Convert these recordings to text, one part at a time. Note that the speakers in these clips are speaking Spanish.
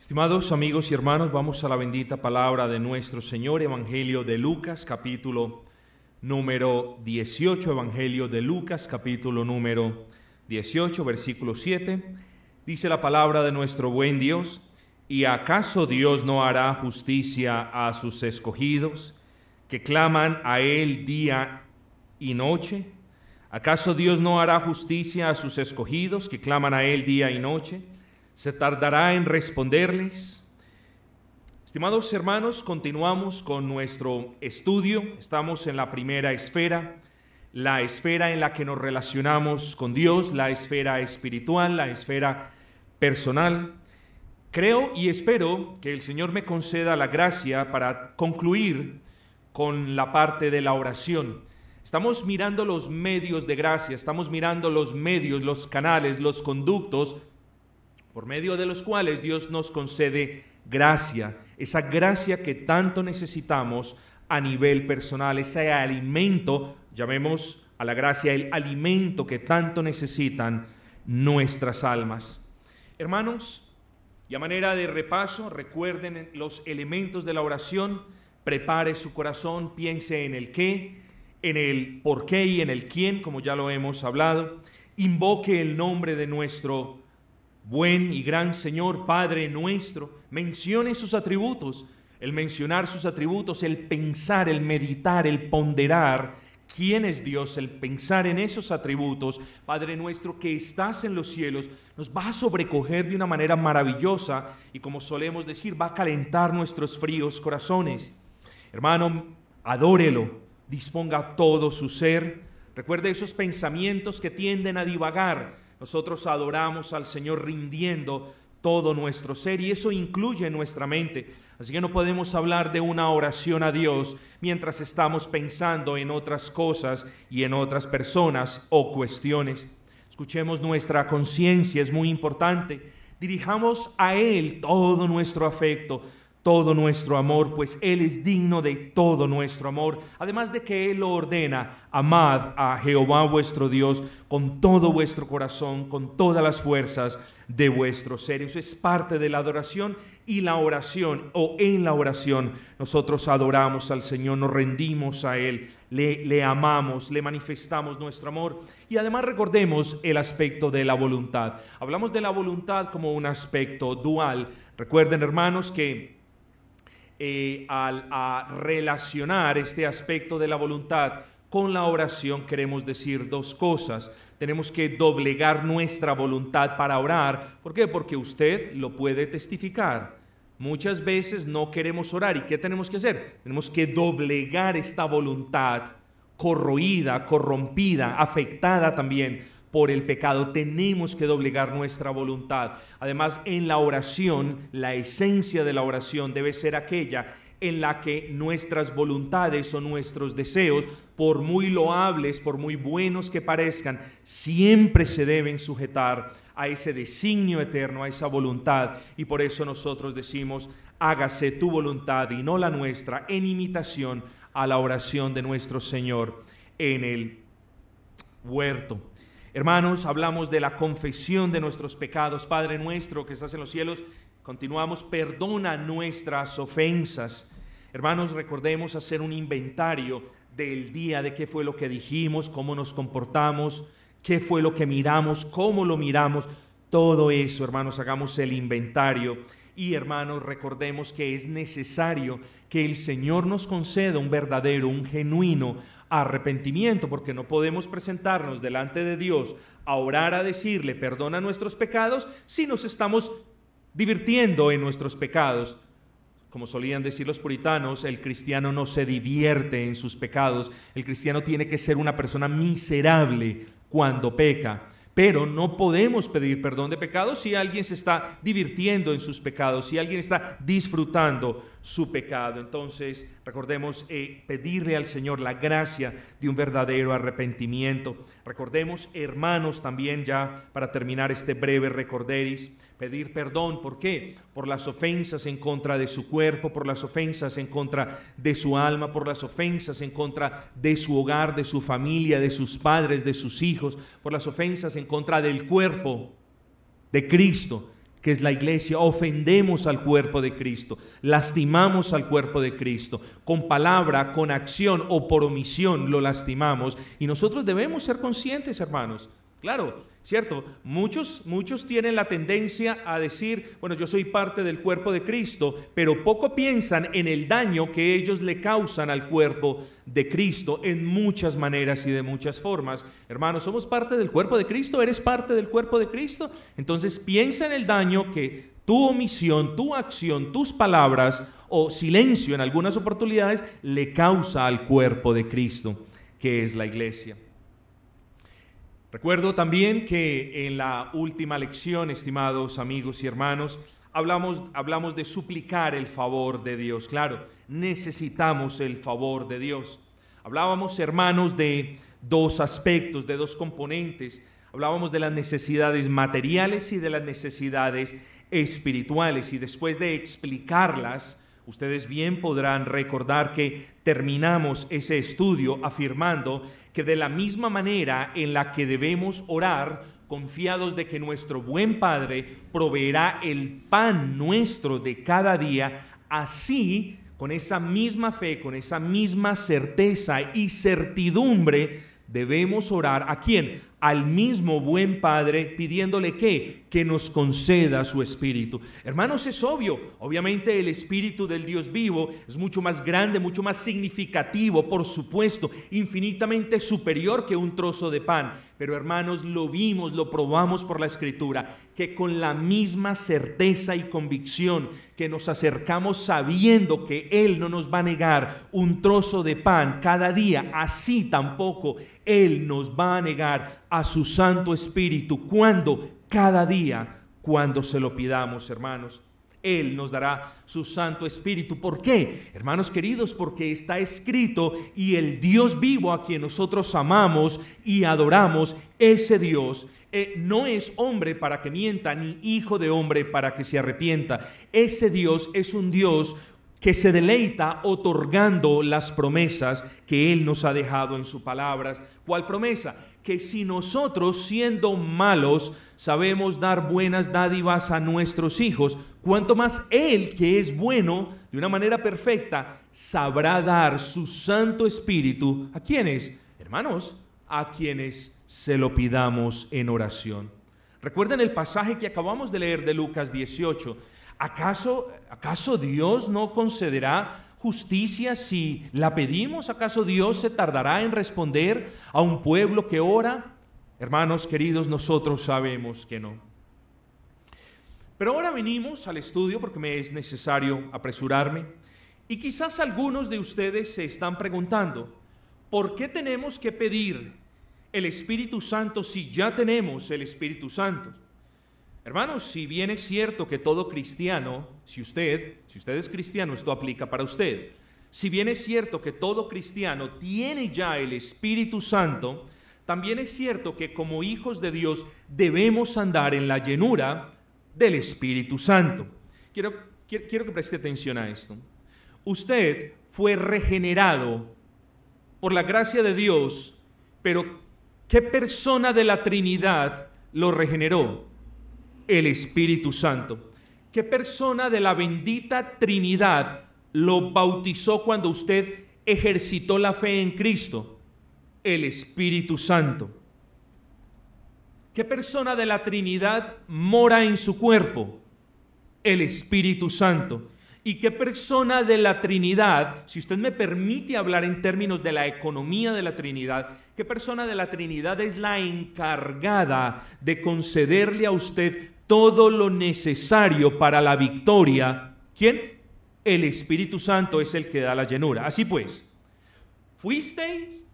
Estimados amigos y hermanos, vamos a la bendita palabra de nuestro Señor, Evangelio de Lucas, capítulo número 18, Evangelio de Lucas, capítulo número 18, versículo 7. Dice la palabra de nuestro buen Dios: ¿Y acaso Dios no hará justicia a sus escogidos, que claman a Él día y noche? ¿Acaso Dios no hará justicia a sus escogidos, que claman a Él día y noche? ¿Se tardará en responderles? Estimados hermanos, continuamos con nuestro estudio. Estamos en la primera esfera, la esfera en la que nos relacionamos con Dios, la esfera espiritual, la esfera personal. Creo y espero que el Señor me conceda la gracia para concluir con la parte de la oración. Estamos mirando los medios de gracia, estamos mirando los medios, los canales, los conductos por medio de los cuales Dios nos concede gracia, esa gracia que tanto necesitamos a nivel personal, ese alimento, llamemos a la gracia el alimento que tanto necesitan nuestras almas. Hermanos, y a manera de repaso, recuerden los elementos de la oración, prepare su corazón, piense en el qué, en el por qué y en el quién, como ya lo hemos hablado, invoque el nombre de nuestro buen y gran Señor, Padre nuestro, mencione sus atributos. El mencionar sus atributos, el pensar, el meditar, el ponderar quién es Dios, el pensar en esos atributos, Padre nuestro que estás en los cielos, nos va a sobrecoger de una manera maravillosa y, como solemos decir, va a calentar nuestros fríos corazones. Hermano, adórelo, disponga todo su ser. Recuerde esos pensamientos que tienden a divagar. Nosotros adoramos al Señor rindiendo todo nuestro ser y eso incluye nuestra mente. Así que no podemos hablar de una oración a Dios mientras estamos pensando en otras cosas y en otras personas o cuestiones. Escuchemos nuestra conciencia, es muy importante. Dirijamos a Él todo nuestro afecto, todo nuestro amor, pues Él es digno de todo nuestro amor. Además de que Él lo ordena: amad a Jehová vuestro Dios con todo vuestro corazón, con todas las fuerzas de vuestro ser. Eso es parte de la adoración y la oración, o en la oración, nosotros adoramos al Señor, nos rendimos a Él, le amamos, le manifestamos nuestro amor. Y además recordemos el aspecto de la voluntad. Hablamos de la voluntad como un aspecto dual. Recuerden, hermanos, que al relacionar este aspecto de la voluntad con la oración queremos decir dos cosas. Tenemos que doblegar nuestra voluntad para orar. ¿Por qué? Porque usted lo puede testificar. Muchas veces no queremos orar. ¿Y qué tenemos que hacer? Tenemos que doblegar esta voluntad corroída, corrompida, afectada también por el pecado. Tenemos que doblegar nuestra voluntad. Además, en la oración, la esencia de la oración debe ser aquella en la que nuestras voluntades o nuestros deseos, por muy loables, por muy buenos que parezcan, siempre se deben sujetar a ese designio eterno, a esa voluntad. Y por eso nosotros decimos: hágase tu voluntad y no la nuestra, en imitación a la oración de nuestro Señor en el huerto. Hermanos, hablamos de la confesión de nuestros pecados. Padre nuestro que estás en los cielos, continuamos: perdona nuestras ofensas. Hermanos, recordemos hacer un inventario del día, de qué fue lo que dijimos, cómo nos comportamos, qué fue lo que miramos, cómo lo miramos. Todo eso, hermanos, hagamos el inventario. Y, hermanos, recordemos que es necesario que el Señor nos conceda un verdadero, un genuino arrepentimiento, porque no podemos presentarnos delante de Dios a orar, a decirle: perdona nuestros pecados, si nos estamos divirtiendo en nuestros pecados. Como solían decir los puritanos, el cristiano no se divierte en sus pecados. El cristiano tiene que ser una persona miserable cuando peca. Pero no podemos pedir perdón de pecados si alguien se está divirtiendo en sus pecados, si alguien está disfrutando su pecado. Entonces, recordemos pedirle al Señor la gracia de un verdadero arrepentimiento. Recordemos, hermanos, también ya para terminar este breve recorderis, pedir perdón. ¿Por qué? Por las ofensas en contra de su cuerpo, por las ofensas en contra de su alma, por las ofensas en contra de su hogar, de su familia, de sus padres, de sus hijos, por las ofensas en contra del cuerpo de Cristo, que es la iglesia, ofendemos al cuerpo de Cristo, lastimamos al cuerpo de Cristo, con palabra, con acción o por omisión lo lastimamos, y nosotros debemos ser conscientes, hermanos. Claro, cierto, muchos tienen la tendencia a decir, bueno, yo soy parte del cuerpo de Cristo, pero poco piensan en el daño que ellos le causan al cuerpo de Cristo en muchas maneras y de muchas formas. Hermanos, ¿somos parte del cuerpo de Cristo? ¿Eres parte del cuerpo de Cristo? Entonces piensa en el daño que tu omisión, tu acción, tus palabras o silencio en algunas oportunidades le causa al cuerpo de Cristo, que es la iglesia. Recuerdo también que en la última lección, estimados amigos y hermanos, hablamos de suplicar el favor de Dios. Claro, necesitamos el favor de Dios. Hablábamos, hermanos, de dos aspectos, de dos componentes. Hablábamos de las necesidades materiales y de las necesidades espirituales. Y después de explicarlas, ustedes bien podrán recordar que terminamos ese estudio afirmando que de la misma manera en la que debemos orar, confiados de que nuestro buen Padre proveerá el pan nuestro de cada día, así, con esa misma fe, con esa misma certeza y certidumbre, debemos orar ¿a quién? Al mismo buen Padre, pidiéndole ¿qué? Que nos conceda su Espíritu. Hermanos, es obvio, obviamente el Espíritu del Dios vivo es mucho más grande, mucho más significativo, por supuesto, infinitamente superior que un trozo de pan. Pero hermanos, lo vimos, lo probamos por la Escritura, que con la misma certeza y convicción que nos acercamos sabiendo que Él no nos va a negar un trozo de pan cada día, así tampoco Él nos va a negar a su Santo Espíritu cada día, cuando se lo pidamos, hermanos. Él nos dará su Santo Espíritu. ¿Por qué? Hermanos queridos, porque está escrito, y el Dios vivo a quien nosotros amamos y adoramos, ese Dios no es hombre para que mienta, ni hijo de hombre para que se arrepienta. Ese Dios es un Dios que se deleita otorgando las promesas que Él nos ha dejado en sus palabras. ¿Cuál promesa? Que si nosotros, siendo malos, sabemos dar buenas dádivas a nuestros hijos, cuanto más Él, que es bueno, de una manera perfecta, sabrá dar su Santo Espíritu. ¿A quiénes? Hermanos, a quienes se lo pidamos en oración. Recuerden el pasaje que acabamos de leer de Lucas 18. ¿Acaso Dios no concederá justicia si la pedimos? ¿Acaso Dios se tardará en responder a un pueblo que ora? Hermanos queridos, nosotros sabemos que no. Pero ahora venimos al estudio porque me es necesario apresurarme. Y quizás algunos de ustedes se están preguntando, ¿por qué tenemos que pedir el Espíritu Santo si ya tenemos el Espíritu Santo? Hermanos, si bien es cierto que todo cristiano, si usted es cristiano, esto aplica para usted. Si bien es cierto que todo cristiano tiene ya el Espíritu Santo, también es cierto que como hijos de Dios debemos andar en la llenura del Espíritu Santo. Quiero que preste atención a esto. Usted fue regenerado por la gracia de Dios, pero ¿qué persona de la Trinidad lo regeneró? El Espíritu Santo. ¿Qué persona de la bendita Trinidad lo bautizó cuando usted ejercitó la fe en Cristo? El Espíritu Santo. ¿Qué persona de la Trinidad mora en su cuerpo? El Espíritu Santo. ¿Y qué persona de la Trinidad, si usted me permite hablar en términos de la economía de la Trinidad, qué persona de la Trinidad es la encargada de concederle a usted todo lo necesario para la victoria? ¿Quién? El Espíritu Santo es el que da la llenura. Así pues, fuisteis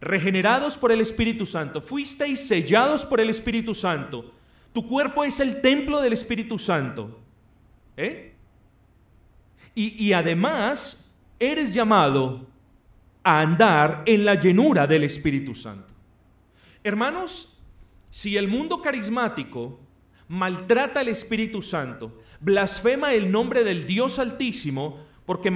regenerados por el Espíritu Santo, fuisteis sellados por el Espíritu Santo. Tu cuerpo es el templo del Espíritu Santo. Y además eres llamado a andar en la llenura del Espíritu Santo. Hermanos, si el mundo carismático maltrata al Espíritu Santo, blasfema el nombre del Dios Altísimo, porque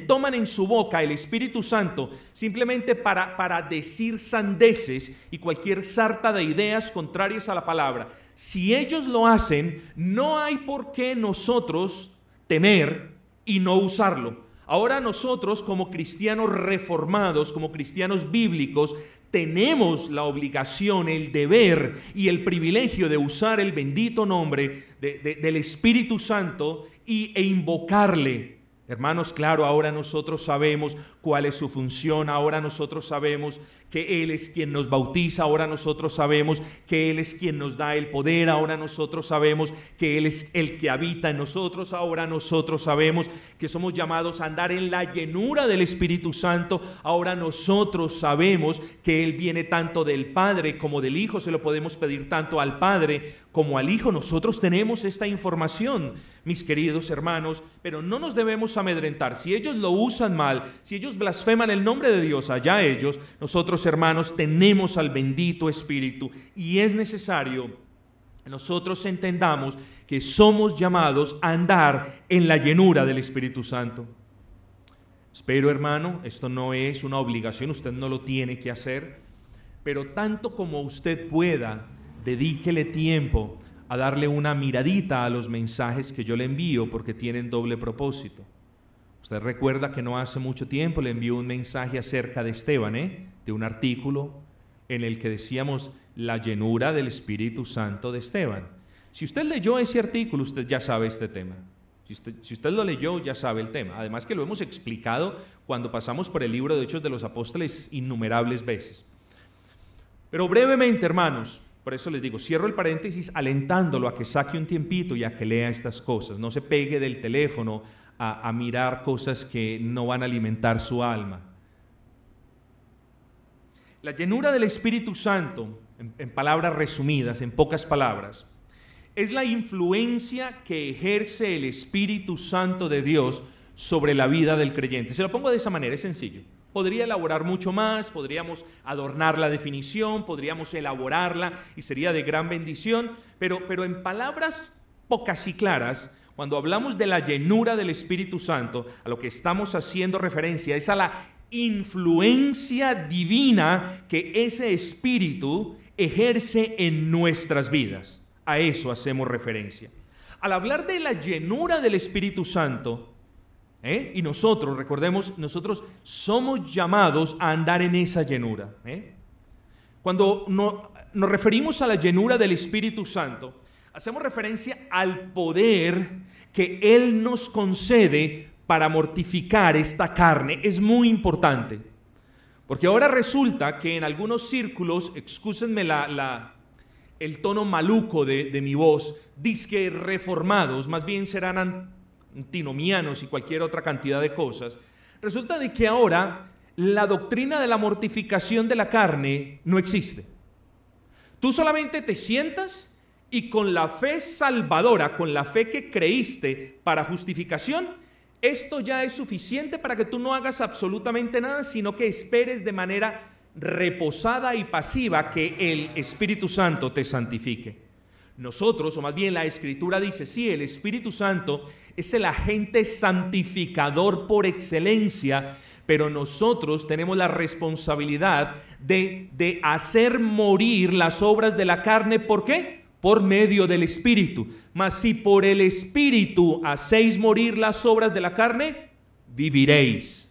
toman en su boca el Espíritu Santo simplemente para decir sandeces y cualquier sarta de ideas contrarias a la palabra. si ellos lo hacen, no hay por qué nosotros temer y no usarlo. Ahora nosotros, como cristianos reformados, como cristianos bíblicos, tenemos la obligación, el deber y el privilegio de usar el bendito nombre del Espíritu Santo e invocarle. Hermanos, claro, ahora nosotros sabemos cuál es su función, ahora nosotros sabemos que Él es quien nos bautiza, ahora nosotros sabemos que Él es quien nos da el poder, ahora nosotros sabemos que Él es el que habita en nosotros, ahora nosotros sabemos que somos llamados a andar en la llenura del Espíritu Santo, ahora nosotros sabemos que Él viene tanto del Padre como del Hijo, se lo podemos pedir tanto al Padre como al Hijo. Nosotros tenemos esta información, mis queridos hermanos, pero no nos debemos amedrentar. Si ellos lo usan mal, si ellos blasfeman el nombre de Dios, allá ellos, nosotros, hermanos, tenemos al bendito Espíritu y es necesario que nosotros entendamos que somos llamados a andar en la llenura del Espíritu Santo. Espero, hermano, esto no es una obligación, usted no lo tiene que hacer, pero tanto como usted pueda, dedíquele tiempo a darle una miradita a los mensajes que yo le envío, porque tienen doble propósito. Usted recuerda que no hace mucho tiempo le envió un mensaje acerca de Esteban, de un artículo en el que decíamos la llenura del Espíritu Santo de Esteban. Si usted leyó ese artículo, usted ya sabe este tema. Si usted lo leyó, ya sabe el tema. Además que lo hemos explicado cuando pasamos por el libro de Hechos de los Apóstoles innumerables veces. Pero brevemente, hermanos, por eso les digo, cierro el paréntesis alentándolo a que saque un tiempito y a que lea estas cosas. No se pegue del teléfono a mirar cosas que no van a alimentar su alma. La llenura del Espíritu Santo, en palabras resumidas, en pocas palabras, es la influencia que ejerce el Espíritu Santo de Dios sobre la vida del creyente. Se lo pongo de esa manera, es sencillo. Podría elaborar mucho más, podríamos adornar la definición, podríamos elaborarla y sería de gran bendición, pero en palabras pocas y claras, cuando hablamos de la llenura del Espíritu Santo, a lo que estamos haciendo referencia es a la influencia divina que ese Espíritu ejerce en nuestras vidas. A eso hacemos referencia. Al hablar de la llenura del Espíritu Santo, y nosotros, recordemos, nosotros somos llamados a andar en esa llenura. Cuando nos referimos a la llenura del Espíritu Santo, hacemos referencia al poder que Él nos concede para mortificar esta carne. Es muy importante, porque ahora resulta que en algunos círculos, excúsenme el tono maluco de mi voz, dizque reformados, más bien serán antinomianos y cualquier otra cantidad de cosas. Resulta de que ahora la doctrina de la mortificación de la carne no existe. Tú solamente te sientas y con la fe salvadora, con la fe que creíste para justificación, esto ya es suficiente para que tú no hagas absolutamente nada, sino que esperes de manera reposada y pasiva que el Espíritu Santo te santifique. Nosotros, o más bien la Escritura dice, sí, el Espíritu Santo es el agente santificador por excelencia, pero nosotros tenemos la responsabilidad de hacer morir las obras de la carne. ¿Por qué? Por medio del Espíritu. Mas si por el Espíritu hacéis morir las obras de la carne, viviréis.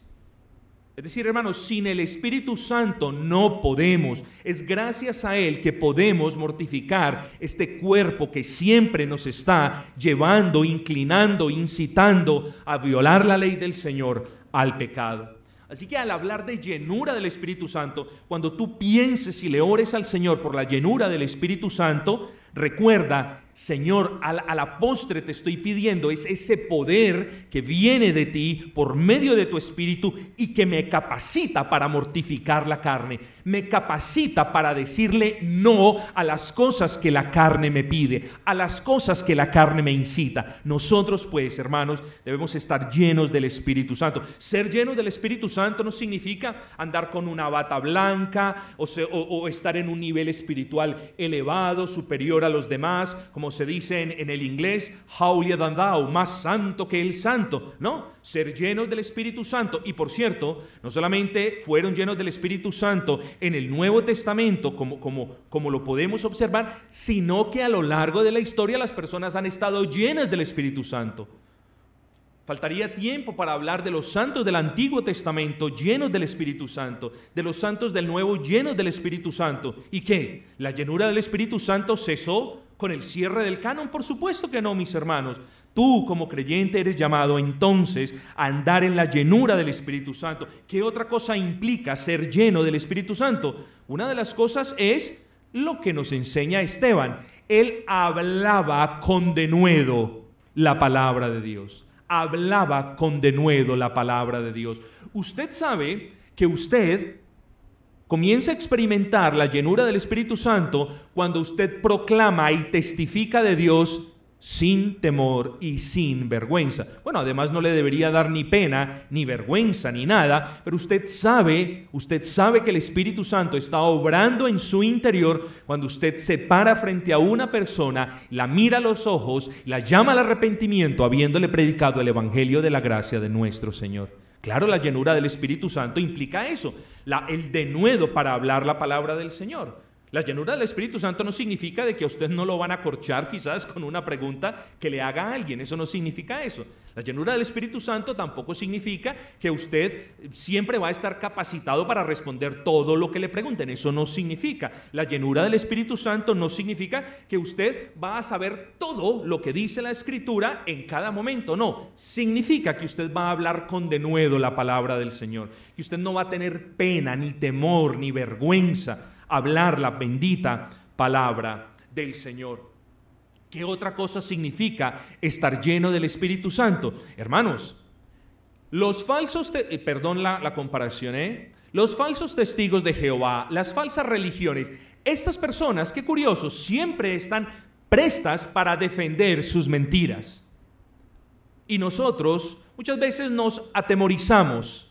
Es decir, hermanos, sin el Espíritu Santo no podemos. Es gracias a Él que podemos mortificar este cuerpo que siempre nos está llevando, inclinando, incitando a violar la ley del Señor, al pecado. Así que al hablar de llenura del Espíritu Santo, cuando tú pienses y le ores al Señor por la llenura del Espíritu Santo, recuerda, Señor, a la postre te estoy pidiendo es ese poder que viene de ti por medio de tu Espíritu y que me capacita para mortificar la carne, me capacita para decirle no a las cosas que la carne me pide, a las cosas que la carne me incita. Nosotros, pues, hermanos, debemos estar llenos del Espíritu Santo. Ser llenos del Espíritu Santo no significa andar con una bata blanca o estar en un nivel espiritual elevado, superior a los demás, como como se dice en el inglés, holier than thou, más santo que el santo. No, ser llenos del Espíritu Santo. Y por cierto, no solamente fueron llenos del Espíritu Santo en el Nuevo Testamento, como lo podemos observar, sino que a lo largo de la historia las personas han estado llenas del Espíritu Santo. Faltaría tiempo para hablar de los santos del Antiguo Testamento llenos del Espíritu Santo, de los santos del Nuevo llenos del Espíritu Santo. ¿Y qué? ¿La llenura del Espíritu Santo cesó con el cierre del canon? Por supuesto que no, mis hermanos. Tú como creyente eres llamado entonces a andar en la llenura del Espíritu Santo. ¿Qué otra cosa implica ser lleno del Espíritu Santo? Una de las cosas es lo que nos enseña Esteban. Él hablaba con denuedo la palabra de Dios. Hablaba con denuedo la palabra de Dios. Usted sabe que usted comienza a experimentar la llenura del Espíritu Santo cuando usted proclama y testifica de Dios sin temor y sin vergüenza. Bueno, además no le debería dar ni pena, ni vergüenza, ni nada, pero usted sabe que el Espíritu Santo está obrando en su interior cuando usted se para frente a una persona, la mira a los ojos, la llama al arrepentimiento, habiéndole predicado el Evangelio de la gracia de nuestro Señor. Claro, la llenura del Espíritu Santo implica eso, el denuedo para hablar la palabra del Señor. La llenura del Espíritu Santo no significa de que a usted no lo van a corchar quizás con una pregunta que le haga a alguien. Eso no significa eso. La llenura del Espíritu Santo tampoco significa que usted siempre va a estar capacitado para responder todo lo que le pregunten. Eso no significa. La llenura del Espíritu Santo no significa que usted va a saber todo lo que dice la Escritura en cada momento. No, significa que usted va a hablar con denuedo la palabra del Señor. Que usted no va a tener pena, ni temor, ni vergüenza hablar la bendita palabra del Señor. ¿Qué otra cosa significa estar lleno del Espíritu Santo? Hermanos, los falsos, perdón la comparación, los falsos testigos de Jehová, las falsas religiones, estas personas, qué curioso, siempre están prestas para defender sus mentiras. Y nosotros muchas veces nos atemorizamos.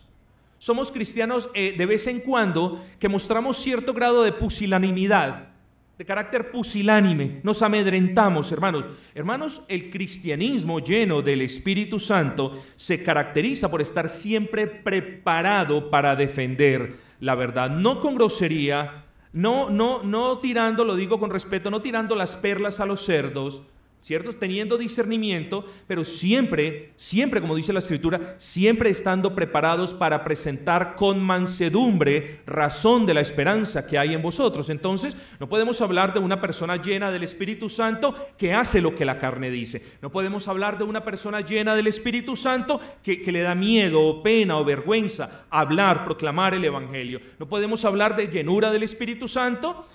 Somos cristianos de vez en cuando que mostramos cierto grado de pusilanimidad, de carácter pusilánime, nos amedrentamos, hermanos. Hermanos, el cristianismo lleno del Espíritu Santo se caracteriza por estar siempre preparado para defender la verdad, no con grosería, no tirando, lo digo con respeto, no tirando las perlas a los cerdos, ¿cierto? Teniendo discernimiento, pero siempre, como dice la Escritura, siempre estando preparados para presentar con mansedumbre razón de la esperanza que hay en vosotros. Entonces, no podemos hablar de una persona llena del Espíritu Santo que hace lo que la carne dice. No podemos hablar de una persona llena del Espíritu Santo que le da miedo o pena o vergüenza hablar, proclamar el Evangelio. No podemos hablar de llenura del Espíritu Santo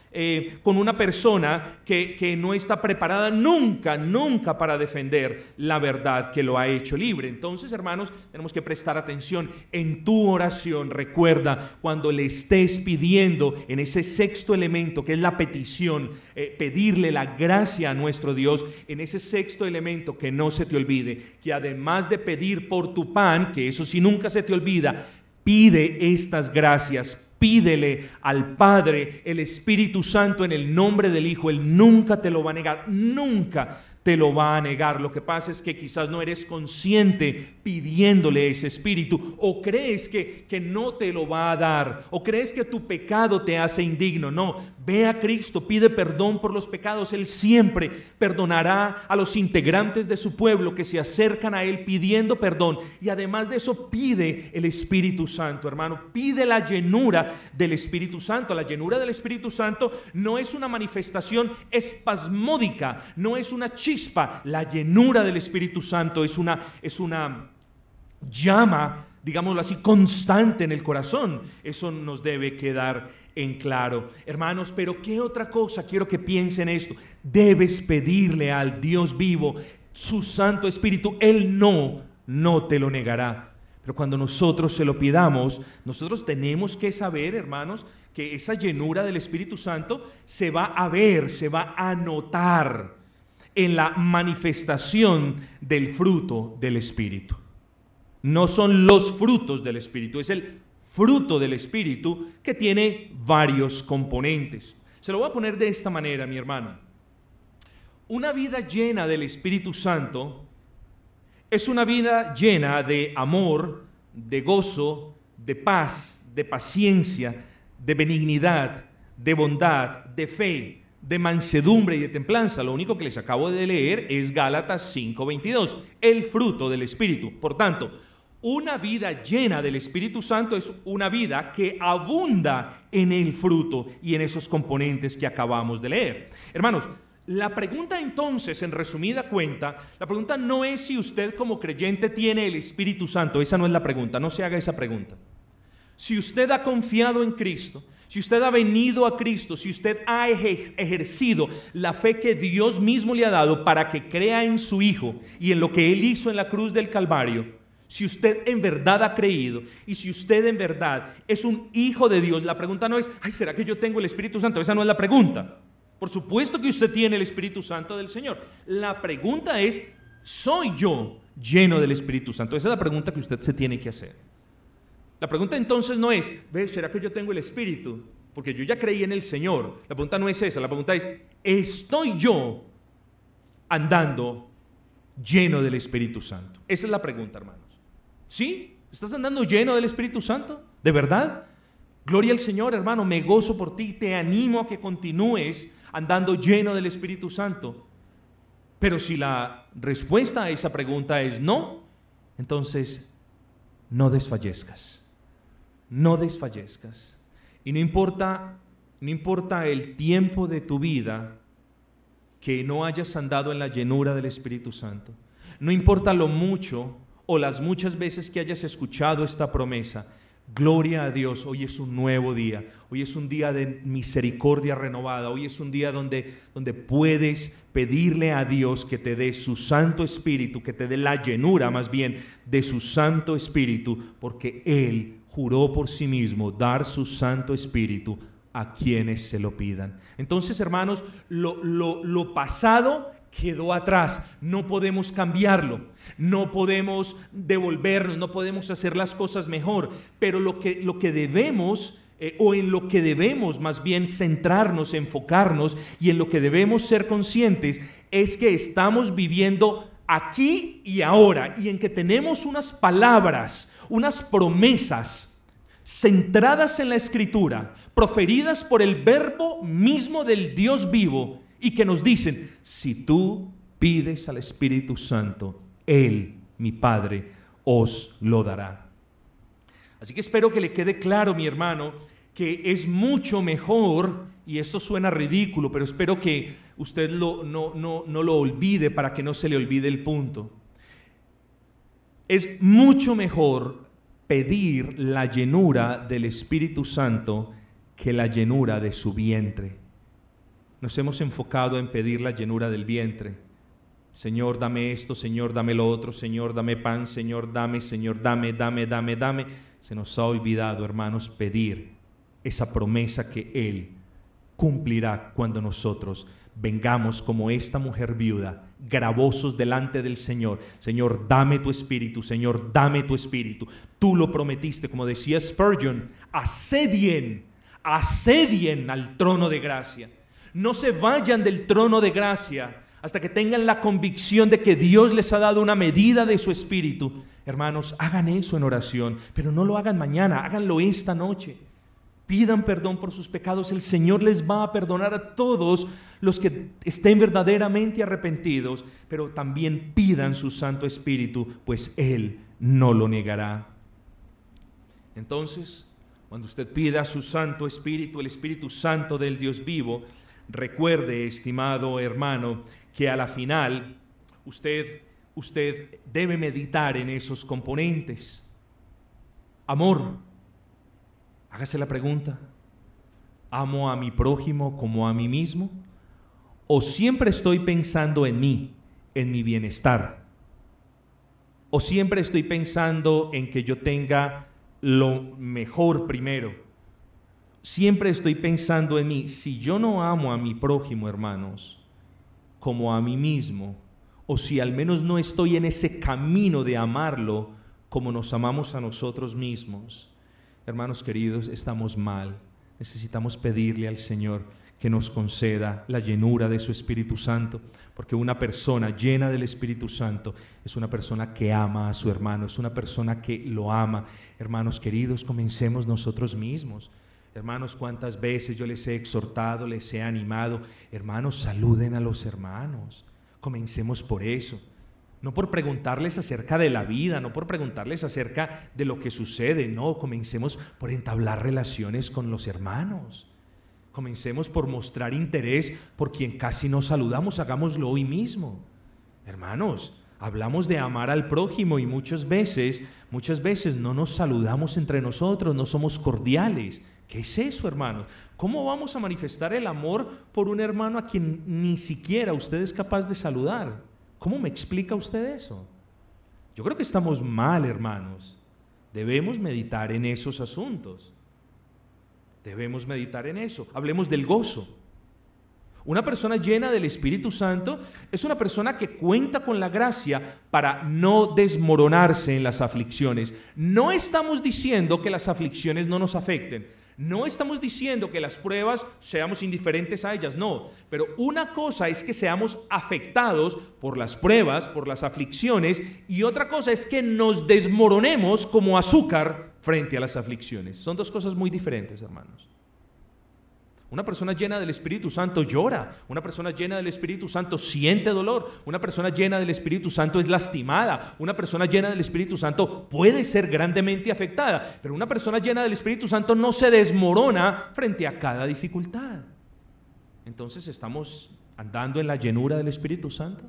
con una persona que no está preparada nunca para defender la verdad que lo ha hecho libre. Entonces, hermanos, tenemos que prestar atención en tu oración. Recuerda, cuando le estés pidiendo en ese sexto elemento que es la petición, pedirle la gracia a nuestro Dios, en ese sexto elemento, que no se te olvide que además de pedir por tu pan, que eso sí nunca se te olvida, pide estas gracias. Pídele al Padre el Espíritu Santo en el nombre del Hijo. Él nunca te lo va a negar, nunca te lo va a negar. Lo que pasa es que quizás no eres consciente pidiéndole ese Espíritu, o crees que no te lo va a dar, o crees que tu pecado te hace indigno. No, ve a Cristo, pide perdón por los pecados. Él siempre perdonará a los integrantes de su pueblo que se acercan a Él pidiendo perdón. Y además de eso, pide el Espíritu Santo, hermano. Pide la llenura del Espíritu Santo. La llenura del Espíritu Santo no es una manifestación espasmódica, no es una chispa. La llenura del Espíritu Santo es una llama, digámoslo así, constante en el corazón. Eso nos debe quedar en claro, hermanos. Pero ¿qué otra cosa? Quiero que piensen esto. Debes pedirle al Dios vivo su Santo Espíritu. Él no te lo negará. Pero cuando nosotros se lo pidamos, nosotros tenemos que saber, hermanos, que esa llenura del Espíritu Santo se va a ver, se va a notar en la manifestación del fruto del Espíritu. No son los frutos del Espíritu, es el fruto del Espíritu que tiene varios componentes. Se lo voy a poner de esta manera, mi hermano. Una vida llena del Espíritu Santo es una vida llena de amor, de gozo, de paz, de paciencia, de benignidad, de bondad, de fe, de mansedumbre y de templanza. Lo único que les acabo de leer es Gálatas 5:22, el fruto del Espíritu. Por tanto, una vida llena del Espíritu Santo es una vida que abunda en el fruto y en esos componentes que acabamos de leer. Hermanos, la pregunta entonces, en resumida cuenta, la pregunta no es si usted como creyente tiene el Espíritu Santo. Esa no es la pregunta, no se haga esa pregunta. Si usted ha confiado en Cristo, si usted ha venido a Cristo, si usted ha ejercido la fe que Dios mismo le ha dado para que crea en su Hijo y en lo que Él hizo en la cruz del Calvario, si usted en verdad ha creído y si usted en verdad es un hijo de Dios, la pregunta no es, ay, ¿será que yo tengo el Espíritu Santo? Esa no es la pregunta. Por supuesto que usted tiene el Espíritu Santo del Señor. La pregunta es, ¿soy yo lleno del Espíritu Santo? Esa es la pregunta que usted se tiene que hacer. La pregunta entonces no es, ¿será que yo tengo el Espíritu? Porque yo ya creí en el Señor. La pregunta no es esa, la pregunta es, ¿estoy yo andando lleno del Espíritu Santo? Esa es la pregunta, hermanos. ¿Sí? ¿Estás andando lleno del Espíritu Santo? ¿De verdad? Gloria al Señor, hermano, me gozo por ti, te animo a que continúes andando lleno del Espíritu Santo. Pero si la respuesta a esa pregunta es no, entonces no desfallezcas. No desfallezcas. Y no importa el tiempo de tu vida que no hayas andado en la llenura del Espíritu Santo. No importa lo mucho o las muchas veces que hayas escuchado esta promesa. Gloria a Dios, hoy es un nuevo día, hoy es un día de misericordia renovada, hoy es un día donde puedes pedirle a Dios que te dé su Santo Espíritu, que te dé la llenura más bien de su Santo Espíritu, porque Él juró por sí mismo dar su Santo Espíritu a quienes se lo pidan. Entonces, hermanos, lo pasado quedó atrás, no podemos cambiarlo, no podemos devolvernos, no podemos hacer las cosas mejor, pero lo que debemos, o en lo que debemos más bien centrarnos, enfocarnos, y en lo que debemos ser conscientes, es que estamos viviendo aquí y ahora, y en que tenemos unas palabras, unas promesas centradas en la Escritura, proferidas por el verbo mismo del Dios vivo, y que nos dicen, si tú pides al Espíritu Santo, Él, mi Padre, os lo dará. Así que espero que le quede claro, mi hermano, que es mucho mejor, y esto suena ridículo, pero espero que usted no lo olvide para que no se le olvide el punto. Es mucho mejor pedir la llenura del Espíritu Santo que la llenura de su vientre. Nos hemos enfocado en pedir la llenura del vientre. Señor, dame esto, Señor, dame lo otro, Señor, dame pan, Señor, dame, dame. Se nos ha olvidado, hermanos, pedir esa promesa que Él cumplirá cuando nosotros vengamos como esta mujer viuda, gravosos delante del Señor. Señor, dame tu Espíritu, Señor, dame tu Espíritu. Tú lo prometiste, como decía Spurgeon, asedien al trono de gracia. No se vayan del trono de gracia hasta que tengan la convicción de que Dios les ha dado una medida de su Espíritu. Hermanos, hagan eso en oración, pero no lo hagan mañana, háganlo esta noche. Pidan perdón por sus pecados, el Señor les va a perdonar a todos los que estén verdaderamente arrepentidos, pero también pidan su Santo Espíritu, pues Él no lo negará. Entonces, cuando usted pida su Santo Espíritu, el Espíritu Santo del Dios vivo, recuerde, estimado hermano, que a la final usted debe meditar en esos componentes. Amor. Hágase la pregunta: ¿amo a mi prójimo como a mí mismo? ¿O siempre estoy pensando en mí, en mi bienestar? ¿O siempre estoy pensando en que yo tenga lo mejor primero? Siempre estoy pensando en mí. Si yo no amo a mi prójimo, hermanos, como a mí mismo, o si al menos no estoy en ese camino de amarlo como nos amamos a nosotros mismos, hermanos queridos, estamos mal. Necesitamos pedirle al Señor que nos conceda la llenura de su Espíritu Santo, porque una persona llena del Espíritu Santo es una persona que ama a su hermano, es una persona que lo ama. Hermanos queridos, comencemos nosotros mismos. Hermanos, cuántas veces yo les he exhortado, les he animado. Hermanos, saluden a los hermanos. Comencemos por eso. No por preguntarles acerca de la vida, no por preguntarles acerca de lo que sucede. No, comencemos por entablar relaciones con los hermanos. Comencemos por mostrar interés por quien casi no saludamos. Hagámoslo hoy mismo. Hermanos, hablamos de amar al prójimo y muchas veces no nos saludamos entre nosotros, no somos cordiales. ¿Qué es eso, hermanos? ¿Cómo vamos a manifestar el amor por un hermano a quien ni siquiera usted es capaz de saludar? ¿Cómo me explica usted eso? Yo creo que estamos mal, hermanos. Debemos meditar en esos asuntos. Debemos meditar en eso. Hablemos del gozo. Una persona llena del Espíritu Santo es una persona que cuenta con la gracia para no desmoronarse en las aflicciones. No estamos diciendo que las aflicciones no nos afecten. No estamos diciendo que las pruebas seamos indiferentes a ellas, no. Pero una cosa es que seamos afectados por las pruebas, por las aflicciones, y otra cosa es que nos desmoronemos como azúcar frente a las aflicciones. Son dos cosas muy diferentes, hermanos. Una persona llena del Espíritu Santo llora. Una persona llena del Espíritu Santo siente dolor. Una persona llena del Espíritu Santo es lastimada. Una persona llena del Espíritu Santo puede ser grandemente afectada. Pero una persona llena del Espíritu Santo no se desmorona frente a cada dificultad. Entonces, ¿estamos andando en la llenura del Espíritu Santo?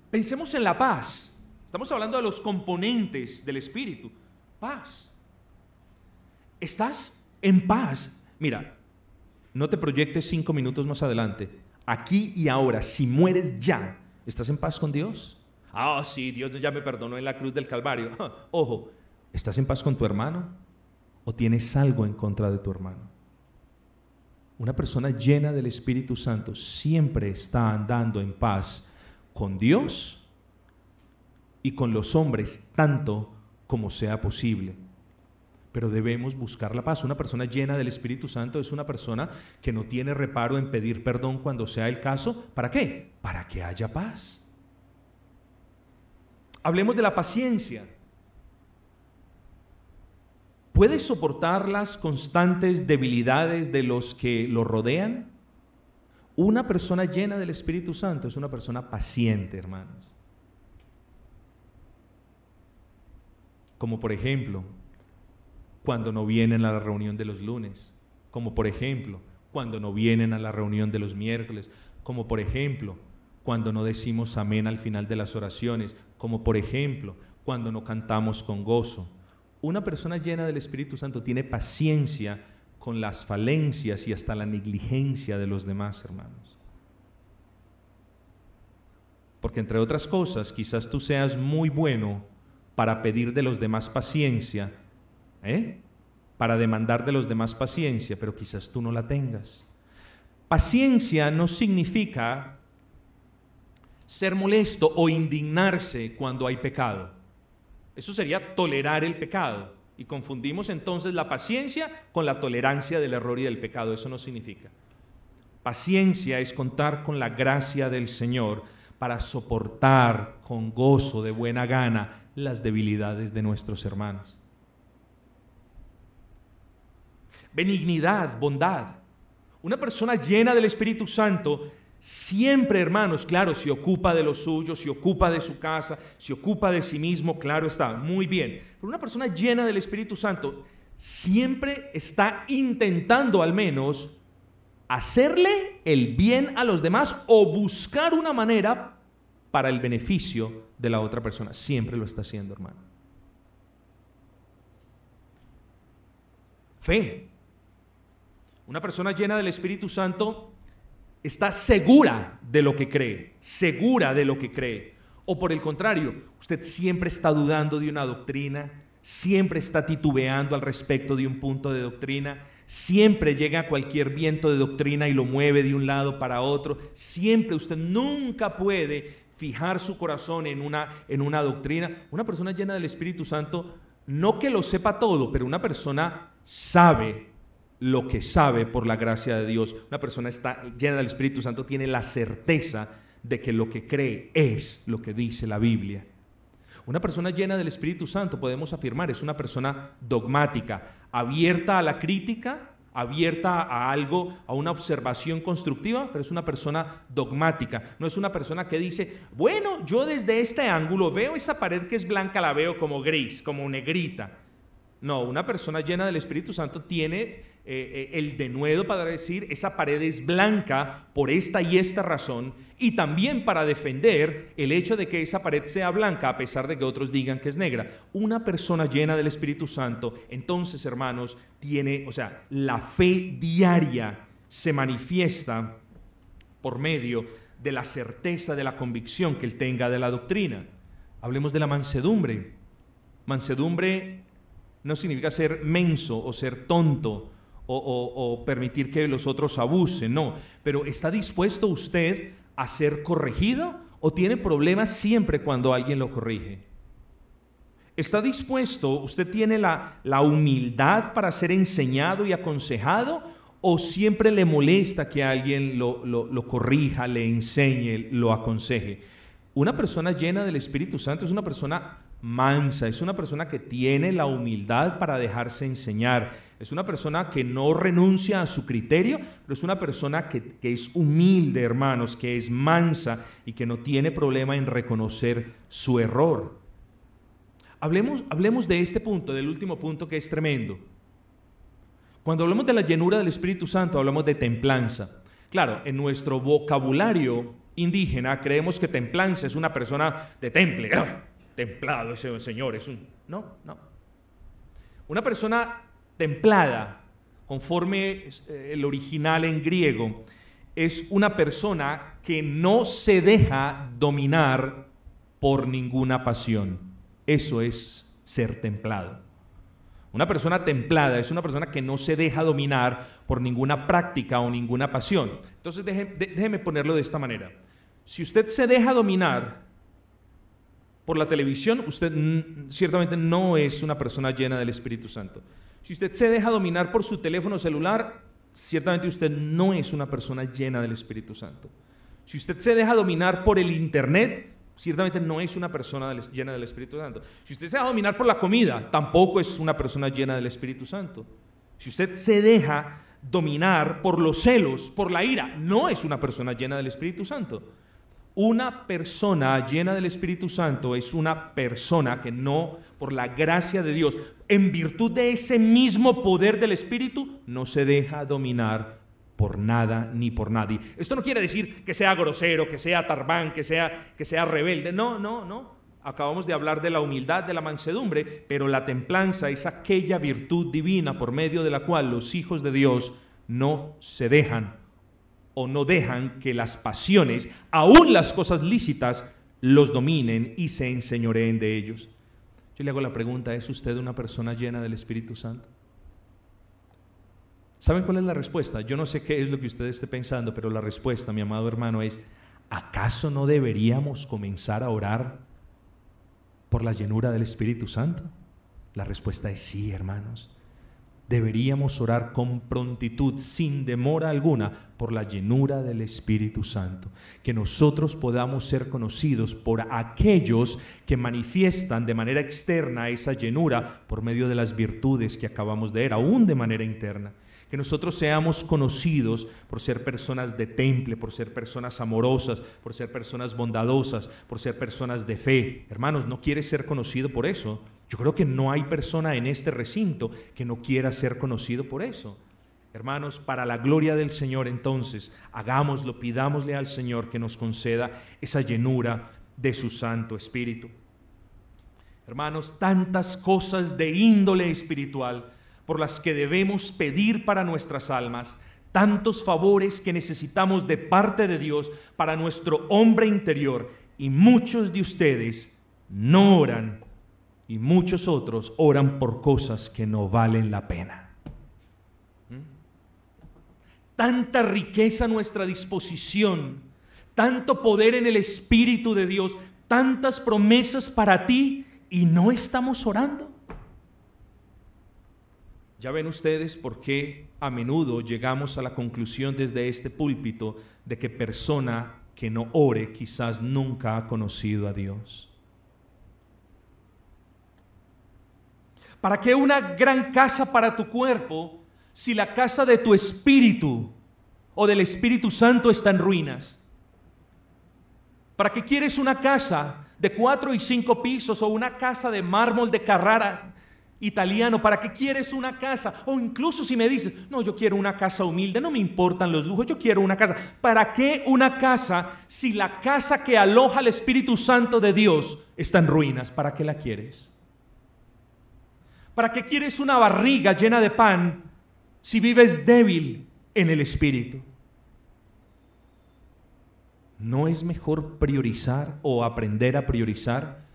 Pensemos en la paz. Estamos hablando de los componentes del Espíritu. Paz. ¿Estás en paz? Mira, no te proyectes 5 minutos más adelante. Aquí y ahora, si mueres ya, ¿estás en paz con Dios? Ah, sí, Dios ya me perdonó en la cruz del Calvario. Ojo, ¿estás en paz con tu hermano? ¿O tienes algo en contra de tu hermano? Una persona llena del Espíritu Santo siempre está andando en paz con Dios y con los hombres, tanto como sea posible. Pero debemos buscar la paz. Una persona llena del Espíritu Santo es una persona que no tiene reparo en pedir perdón cuando sea el caso. ¿Para qué? Para que haya paz. Hablemos de la paciencia. ¿Puede soportar las constantes debilidades de los que lo rodean? Una persona llena del Espíritu Santo es una persona paciente, hermanos. Como por ejemplo, cuando no vienen a la reunión de los lunes, como por ejemplo, cuando no vienen a la reunión de los miércoles, como por ejemplo, cuando no decimos amén al final de las oraciones, como por ejemplo, cuando no cantamos con gozo. Una persona llena del Espíritu Santo tiene paciencia con las falencias y hasta la negligencia de los demás, hermanos. Porque entre otras cosas, quizás tú seas muy bueno para pedir de los demás paciencia, para demandar de los demás paciencia, pero quizás tú no la tengas. Paciencia no significa ser molesto o indignarse cuando hay pecado. Eso sería tolerar el pecado. Y confundimos entonces la paciencia con la tolerancia del error y del pecado. Eso no significa. Paciencia es contar con la gracia del Señor para soportar con gozo de buena gana las debilidades de nuestros hermanos. Benignidad, bondad. Una persona llena del Espíritu Santo siempre, hermanos, claro, se ocupa de los suyos, se ocupa de su casa, se ocupa de sí mismo, claro está, muy bien. Pero una persona llena del Espíritu Santo siempre está intentando al menos hacerle el bien a los demás o buscar una manera para el beneficio de la otra persona. Siempre lo está haciendo, hermano. Fe. Una persona llena del Espíritu Santo está segura de lo que cree, segura de lo que cree. O por el contrario, usted siempre está dudando de una doctrina, siempre está titubeando al respecto de un punto de doctrina, siempre llega cualquier viento de doctrina y lo mueve de un lado para otro. Siempre, usted nunca puede fijar su corazón en una doctrina. Una persona llena del Espíritu Santo, no que lo sepa todo, pero una persona sabe lo que sabe por la gracia de Dios. Una persona está llena del Espíritu Santo, tiene la certeza de que lo que cree es lo que dice la Biblia. Una persona llena del Espíritu Santo, podemos afirmar, es una persona dogmática, abierta a la crítica, abierta a algo, a una observación constructiva, pero es una persona dogmática. No es una persona que dice, bueno, yo desde este ángulo veo esa pared que es blanca, la veo como gris, como negrita. No, una persona llena del Espíritu Santo tiene el denuedo para decir, esa pared es blanca por esta y esta razón, y también para defender el hecho de que esa pared sea blanca a pesar de que otros digan que es negra. Una persona llena del Espíritu Santo, entonces, hermanos, tiene, la fe diaria se manifiesta por medio de la certeza de la convicción que él tenga de la doctrina. Hablemos de la mansedumbre. Mansedumbre no significa ser menso o ser tonto o permitir que los otros abusen, no. Pero ¿está dispuesto usted a ser corregido o tiene problemas siempre cuando alguien lo corrige? ¿Está dispuesto, usted tiene la humildad para ser enseñado y aconsejado o siempre le molesta que alguien lo corrija, le enseñe, lo aconseje? Una persona llena del Espíritu Santo es una persona mansa, es una persona que tiene la humildad para dejarse enseñar, es una persona que no renuncia a su criterio, pero es una persona que es humilde, hermanos, que es mansa y que no tiene problema en reconocer su error. Hablemos de este punto, del último punto, que es tremendo. Cuando hablamos de la llenura del Espíritu Santo, hablamos de templanza. Claro, en nuestro vocabulario indígena creemos que templanza es una persona de temple, templado ese señor, no. Una persona templada, conforme el original en griego, es una persona que no se deja dominar por ninguna pasión. Eso es ser templado. Una persona templada es una persona que no se deja dominar por ninguna práctica o ninguna pasión. Entonces déjeme ponerlo de esta manera. Si usted se deja dominar por la televisión, usted ciertamente no es una persona llena del Espíritu Santo. Si usted se deja dominar por su teléfono celular, ciertamente usted no es una persona llena del Espíritu Santo. Si usted se deja dominar por el internet, ciertamente no es una persona llena del Espíritu Santo. Si usted se deja dominar por la comida, tampoco es una persona llena del Espíritu Santo. Si usted se deja dominar por los celos, por la ira, no es una persona llena del Espíritu Santo. Una persona llena del Espíritu Santo es una persona que no, por la gracia de Dios, en virtud de ese mismo poder del Espíritu, no se deja dominar por nada ni por nadie. Esto no quiere decir que sea grosero, que sea tarbán, que sea rebelde. No. Acabamos de hablar de la humildad, de la mansedumbre, pero la templanza es aquella virtud divina por medio de la cual los hijos de Dios no se dejan o no dejan que las pasiones, aún las cosas lícitas, los dominen y se enseñoreen de ellos. Yo le hago la pregunta, ¿es usted una persona llena del Espíritu Santo? ¿Saben cuál es la respuesta? Yo no sé qué es lo que usted esté pensando, pero la respuesta, mi amado hermano, es: ¿acaso no deberíamos comenzar a orar por la llenura del Espíritu Santo? La respuesta es sí, hermanos. Deberíamos orar con prontitud, sin demora alguna, por la llenura del Espíritu Santo. Que nosotros podamos ser conocidos por aquellos que manifiestan de manera externa esa llenura por medio de las virtudes que acabamos de ver, aún de manera interna. Que nosotros seamos conocidos por ser personas de temple, por ser personas amorosas, por ser personas bondadosas, por ser personas de fe. Hermanos, ¿no quieres ser conocido por eso? Yo creo que no hay persona en este recinto que no quiera ser conocido por eso. Hermanos, para la gloria del Señor, entonces, hagámoslo, pidámosle al Señor que nos conceda esa llenura de su Santo Espíritu. Hermanos, tantas cosas de índole espiritual por las que debemos pedir para nuestras almas, tantos favores que necesitamos de parte de Dios para nuestro hombre interior, y muchos de ustedes no oran, y muchos otros oran por cosas que no valen la pena. Tanta riqueza a nuestra disposición, tanto poder en el Espíritu de Dios, tantas promesas para ti, y no estamos orando. Ya ven ustedes por qué a menudo llegamos a la conclusión desde este púlpito de que persona que no ore quizás nunca ha conocido a Dios. ¿Para qué una gran casa para tu cuerpo si la casa de tu espíritu o del Espíritu Santo está en ruinas? ¿Para qué quieres una casa de 4 y 5 pisos o una casa de mármol de Carrara italiano? ¿Para qué quieres una casa? O incluso si me dices, no, yo quiero una casa humilde, no me importan los lujos, yo quiero una casa. ¿Para qué una casa si la casa que aloja el Espíritu Santo de Dios está en ruinas? ¿Para qué la quieres? ¿Para qué quieres una barriga llena de pan si vives débil en el Espíritu? ¿No es mejor priorizar o aprender a priorizar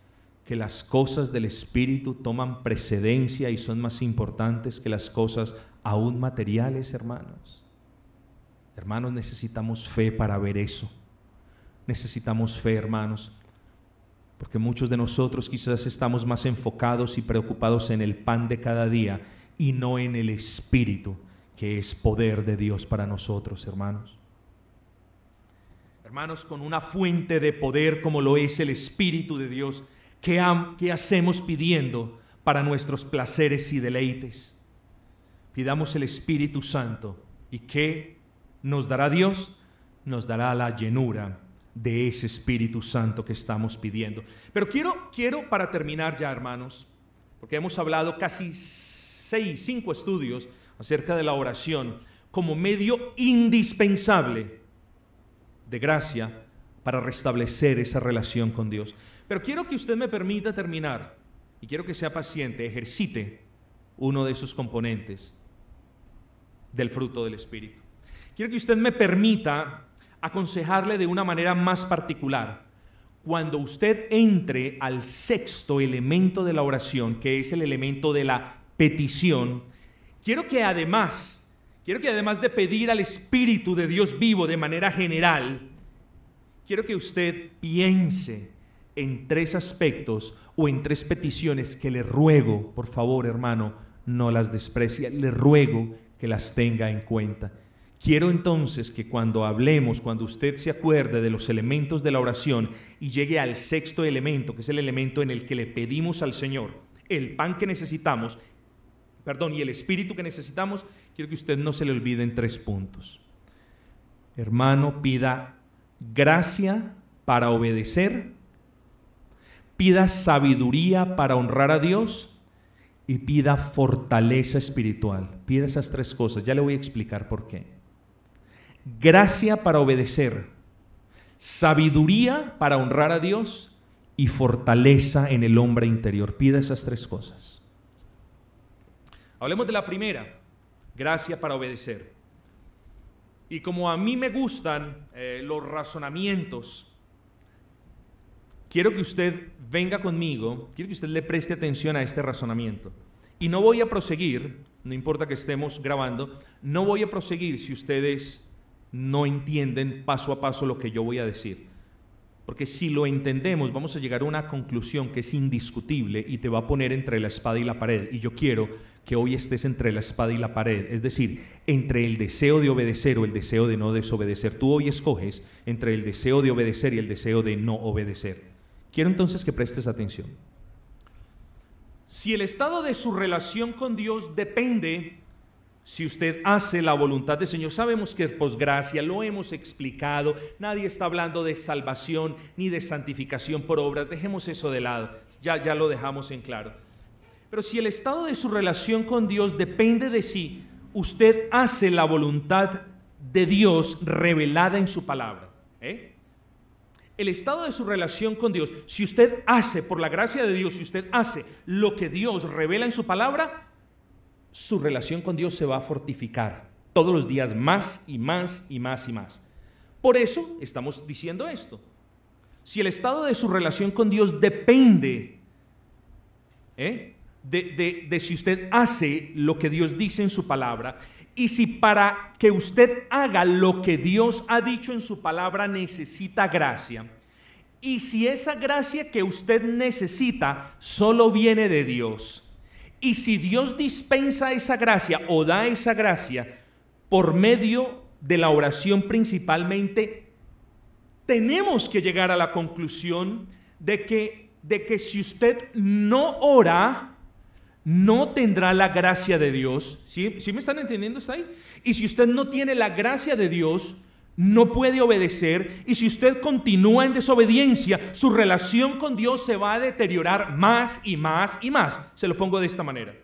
que las cosas del Espíritu toman precedencia y son más importantes que las cosas aún materiales, hermanos? Hermanos, necesitamos fe para ver eso. Necesitamos fe, hermanos, porque muchos de nosotros quizás estamos más enfocados y preocupados en el pan de cada día y no en el Espíritu, que es poder de Dios para nosotros, hermanos. Hermanos, con una fuente de poder como lo es el Espíritu de Dios, ¿qué hacemos pidiendo para nuestros placeres y deleites? Pidamos el Espíritu Santo. ¿Y qué nos dará Dios? Nos dará la llenura de ese Espíritu Santo que estamos pidiendo. Pero quiero para terminar ya, hermanos, porque hemos hablado casi 5 estudios acerca de la oración como medio indispensable de gracia para restablecer esa relación con Dios. Pero quiero que usted me permita terminar, y quiero que sea paciente, ejercite uno de esos componentes del fruto del Espíritu. Quiero que usted me permita aconsejarle de una manera más particular. Cuando usted entre al 6º elemento de la oración, que es el elemento de la petición, quiero que además de pedir al Espíritu de Dios vivo de manera general, quiero que usted piense en 3 aspectos o en 3 peticiones que le ruego, por favor, hermano, no las desprecie, le ruego que las tenga en cuenta. Quiero entonces que cuando hablemos, cuando usted se acuerde de los elementos de la oración y llegue al 6º elemento, que es el elemento en el que le pedimos al Señor el pan que necesitamos, y el Espíritu que necesitamos, quiero que usted no se le olviden 3 puntos. Hermano, pida gracia para obedecer, pida sabiduría para honrar a Dios y pida fortaleza espiritual. Pida esas 3 cosas, ya le voy a explicar por qué. Gracia para obedecer, sabiduría para honrar a Dios y fortaleza en el hombre interior. Pida esas 3 cosas. Hablemos de la primera, gracia para obedecer. Y como a mí me gustan los razonamientos, quiero que usted venga conmigo, quiero que usted le preste atención a este razonamiento. Y no voy a proseguir, no importa que estemos grabando, no voy a proseguir si ustedes no entienden paso a paso lo que yo voy a decir. Porque si lo entendemos, vamos a llegar a una conclusión que es indiscutible y te va a poner entre la espada y la pared. Y yo quiero que hoy estés entre la espada y la pared, es decir, entre el deseo de obedecer o el deseo de no desobedecer. Tú hoy escoges entre el deseo de obedecer y el deseo de no obedecer. Quiero entonces que prestes atención. Si el estado de su relación con Dios depende si usted hace la voluntad del Señor, sabemos que es por gracia, lo hemos explicado, nadie está hablando de salvación ni de santificación por obras, dejemos eso de lado, ya lo dejamos en claro. Pero si el estado de su relación con Dios depende de si usted hace la voluntad de Dios revelada en su palabra, el estado de su relación con Dios, si usted hace, por la gracia de Dios, si usted hace lo que Dios revela en su palabra, su relación con Dios se va a fortificar todos los días más y más y más y más. Por eso estamos diciendo esto. Si el estado de su relación con Dios depende de si usted hace lo que Dios dice en su palabra, y si para que usted haga lo que Dios ha dicho en su palabra necesita gracia, y si esa gracia que usted necesita solo viene de Dios, Y si Dios dispensa esa gracia o da esa gracia por medio de la oración principalmente, tenemos que llegar a la conclusión de que si usted no ora, no tendrá la gracia de Dios. ¿Sí me están entendiendo? ¿Está ahí? Y si usted no tiene la gracia de Dios, no puede obedecer. Y si usted continúa en desobediencia, su relación con Dios se va a deteriorar más y más y más. Se lo pongo de esta manera.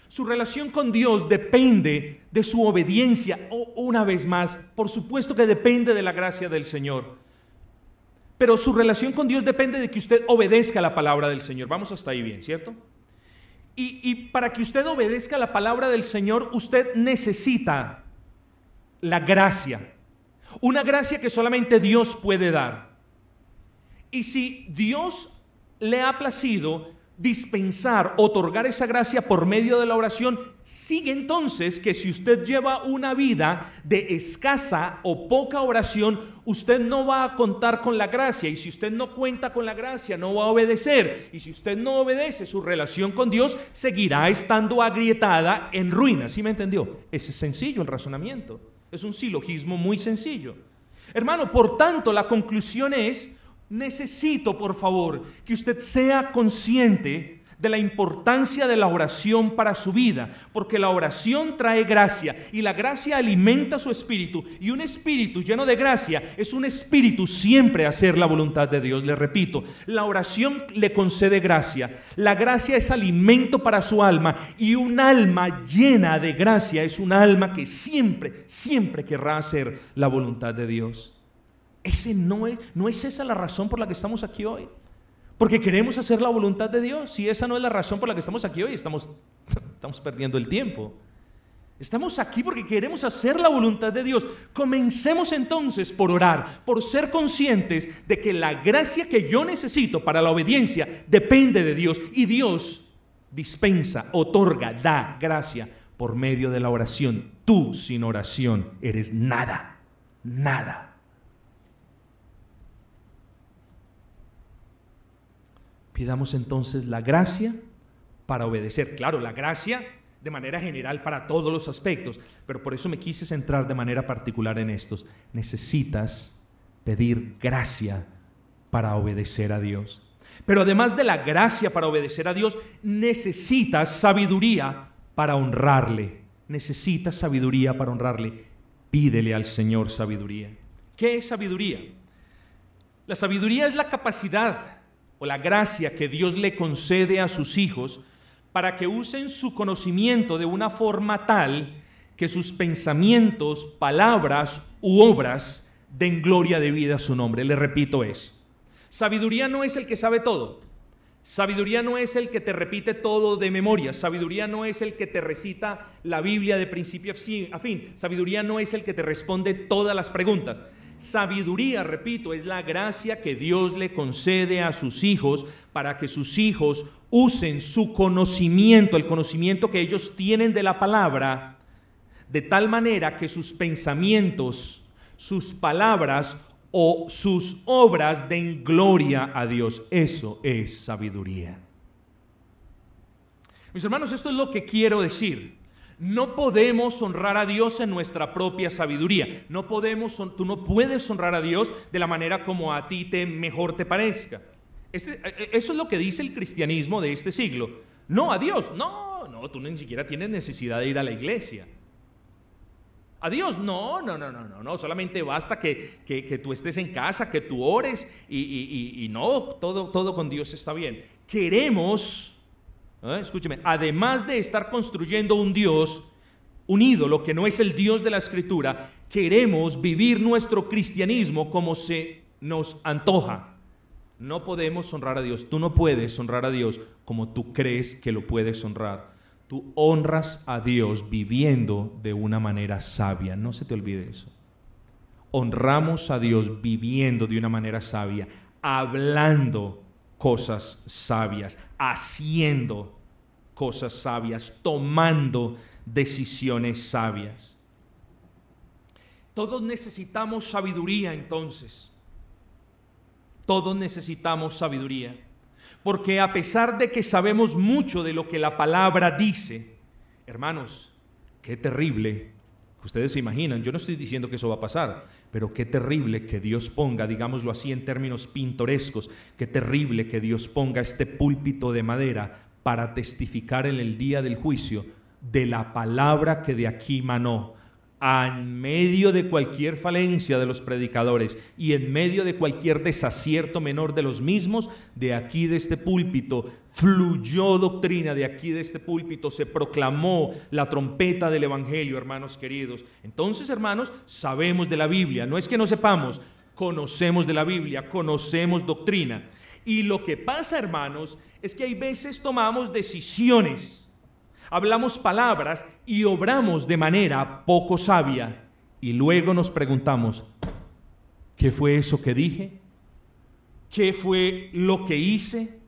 Su relación con Dios depende de su obediencia. Una vez más, por supuesto que depende de la gracia del Señor. Pero su relación con Dios depende de que usted obedezca la palabra del Señor. Vamos hasta ahí bien, ¿cierto? Y para que usted obedezca la palabra del Señor, usted necesita la gracia. Una gracia que solamente Dios puede dar. Y si Dios le ha placido dispensar, otorgar esa gracia por medio de la oración, sigue entonces que si usted lleva una vida de escasa o poca oración, usted no va a contar con la gracia. Y si usted no cuenta con la gracia, no va a obedecer. Y si usted no obedece, su relación con Dios seguirá estando agrietada en ruinas. ¿Sí me entendió? Ese es sencillo el razonamiento. Es un silogismo muy sencillo. Hermano, por tanto, la conclusión es: necesito, por favor, que usted sea consciente de la importancia de la oración para su vida, porque la oración trae gracia y la gracia alimenta su espíritu, y un espíritu lleno de gracia es un espíritu siempre a hacer la voluntad de Dios. Le repito, la oración le concede gracia, la gracia es alimento para su alma, y un alma llena de gracia es un alma que siempre querrá hacer la voluntad de Dios. No es esa la razón por la que estamos aquí hoy. Porque queremos hacer la voluntad de Dios. Si esa no es la razón por la que estamos aquí hoy, estamos perdiendo el tiempo. Estamos aquí porque queremos hacer la voluntad de Dios. Comencemos entonces por orar, por ser conscientes de que la gracia que yo necesito para la obediencia depende de Dios. Y Dios dispensa, otorga, da gracia por medio de la oración. Tú sin oración eres nada, nada. Pidamos entonces la gracia para obedecer. Claro, la gracia de manera general para todos los aspectos, pero por eso me quise centrar de manera particular en estos. Necesitas pedir gracia para obedecer a Dios. Pero además de la gracia para obedecer a Dios, necesitas sabiduría para honrarle. Necesitas sabiduría para honrarle. Pídele al Señor sabiduría. ¿Qué es sabiduría? La sabiduría es la capacidad o la gracia que Dios le concede a sus hijos para que usen su conocimiento de una forma tal que sus pensamientos, palabras u obras den gloria de vida a su nombre. Le repito eso. Sabiduría no es el que sabe todo. Sabiduría no es el que te repite todo de memoria. Sabiduría no es el que te recita la Biblia de principio a fin. Sabiduría no es el que te responde todas las preguntas. Sabiduría, repito, es la gracia que Dios le concede a sus hijos para que sus hijos usen su conocimiento, el conocimiento que ellos tienen de la palabra, de tal manera que sus pensamientos, sus palabras o sus obras den gloria a Dios. Eso es sabiduría. Mis hermanos, esto es lo que quiero decir. No podemos honrar a Dios en nuestra propia sabiduría. Tú no puedes honrar a Dios de la manera como a ti mejor te parezca. Eso es lo que dice el cristianismo de este siglo. No, a Dios. No, tú ni siquiera tienes necesidad de ir a la iglesia. A Dios, no, solamente basta que tú estés en casa, que tú ores y no, todo con Dios está bien. Queremos, escúcheme, además de estar construyendo un Dios, un ídolo que no es el Dios de la Escritura, queremos vivir nuestro cristianismo como se nos antoja. No podemos honrar a Dios, tú no puedes honrar a Dios como tú crees que lo puedes honrar. Tú honras a Dios viviendo de una manera sabia, no se te olvide eso. Honramos a Dios viviendo de una manera sabia, hablando cosas sabias, haciendo cosas sabias, tomando decisiones sabias. Todos necesitamos sabiduría entonces. Todos necesitamos sabiduría. Porque a pesar de que sabemos mucho de lo que la palabra dice, hermanos, qué terrible, que ustedes se imaginan, yo no estoy diciendo que eso va a pasar, pero qué terrible que Dios ponga, digámoslo así en términos pintorescos, qué terrible que Dios ponga este púlpito de madera para testificar en el día del juicio de la palabra que de aquí manó, en medio de cualquier falencia de los predicadores y en medio de cualquier desacierto menor de los mismos. De aquí de este púlpito fluyó doctrina, de aquí de este púlpito se proclamó la trompeta del evangelio, hermanos queridos. Entonces, hermanos, sabemos de la Biblia, no es que no sepamos, conocemos de la Biblia, conocemos doctrina. Y lo que pasa, hermanos, es que hay veces tomamos decisiones, hablamos palabras y obramos de manera poco sabia, y luego nos preguntamos, ¿qué fue eso que dije? ¿Qué fue lo que hice?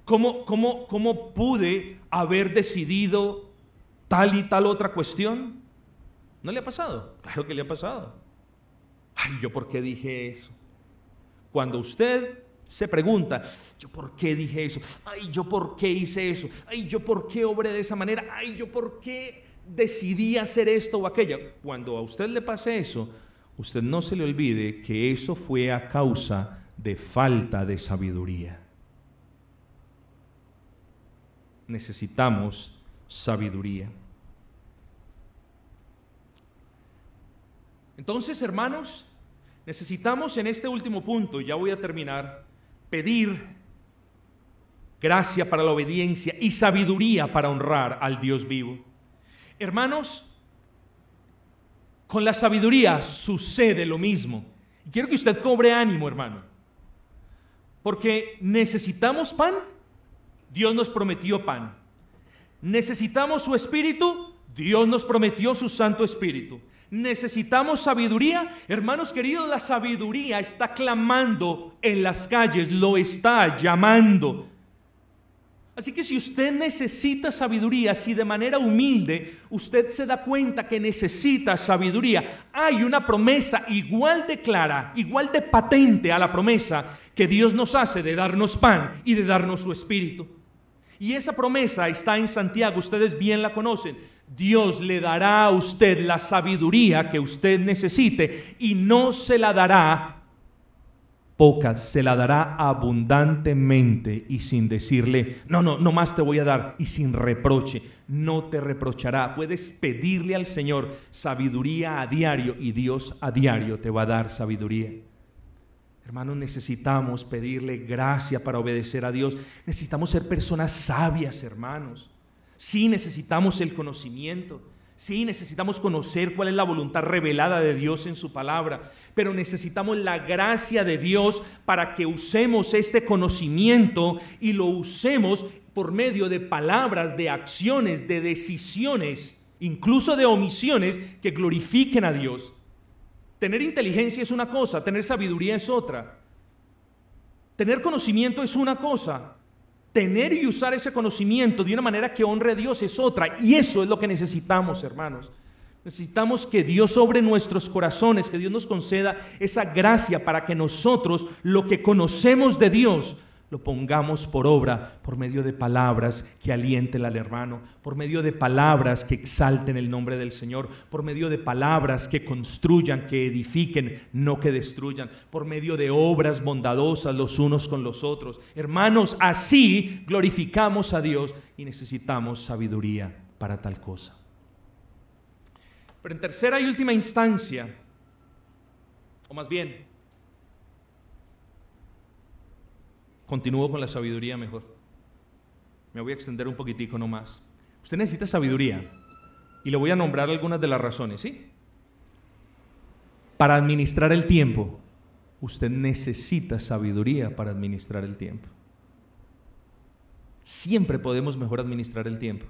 ¿Cómo pude haber decidido tal y tal otra cuestión? ¿No le ha pasado? Claro que le ha pasado. Ay, ¿yo por qué dije eso? Cuando usted se pregunta, ¿yo por qué dije eso? Ay, ¿yo por qué hice eso? Ay, ¿yo por qué obré de esa manera? Ay, ¿yo por qué decidí hacer esto o aquello? Cuando a usted le pase eso, usted no se le olvide que eso fue a causa de falta de sabiduría. Necesitamos sabiduría. Entonces, hermanos, necesitamos en este último punto, ya voy a terminar, pedir gracia para la obediencia y sabiduría para honrar al Dios vivo. Hermanos, con la sabiduría sucede lo mismo. Y quiero que usted cobre ánimo, hermano, porque necesitamos pan. Dios nos prometió pan. Necesitamos su Espíritu. Dios nos prometió su Santo Espíritu. Necesitamos sabiduría. Hermanos queridos, la sabiduría está clamando en las calles, lo está llamando. Así que si usted necesita sabiduría, si de manera humilde usted se da cuenta que necesita sabiduría, hay una promesa igual de clara, igual de patente a la promesa que Dios nos hace de darnos pan y de darnos su Espíritu. Y esa promesa está en Santiago, ustedes bien la conocen. Dios le dará a usted la sabiduría que usted necesite y no se la dará poca, se la dará abundantemente y sin decirle, no más te voy a dar, y sin reproche, no te reprochará. Puedes pedirle al Señor sabiduría a diario y Dios a diario te va a dar sabiduría. Hermanos, necesitamos pedirle gracia para obedecer a Dios. Necesitamos ser personas sabias, hermanos. Sí, necesitamos el conocimiento. Sí, necesitamos conocer cuál es la voluntad revelada de Dios en su palabra. Pero necesitamos la gracia de Dios para que usemos este conocimiento y lo usemos por medio de palabras, de acciones, de decisiones, incluso de omisiones que glorifiquen a Dios. Tener inteligencia es una cosa, tener sabiduría es otra. Tener conocimiento es una cosa. Tener y usar ese conocimiento de una manera que honre a Dios es otra. Y eso es lo que necesitamos, hermanos. Necesitamos que Dios obre nuestros corazones, que Dios nos conceda esa gracia para que nosotros lo que conocemos de Dios lo pongamos por obra, por medio de palabras que alienten al hermano, por medio de palabras que exalten el nombre del Señor, por medio de palabras que construyan, que edifiquen, no que destruyan, por medio de obras bondadosas los unos con los otros. Hermanos, así glorificamos a Dios y necesitamos sabiduría para tal cosa. Pero en tercera y última instancia, o más bien, continúo con la sabiduría mejor. Me voy a extender un poquitico nomás. Usted necesita sabiduría y le voy a nombrar algunas de las razones, ¿sí? Para administrar el tiempo, usted necesita sabiduría para administrar el tiempo. Siempre podemos mejor administrar el tiempo.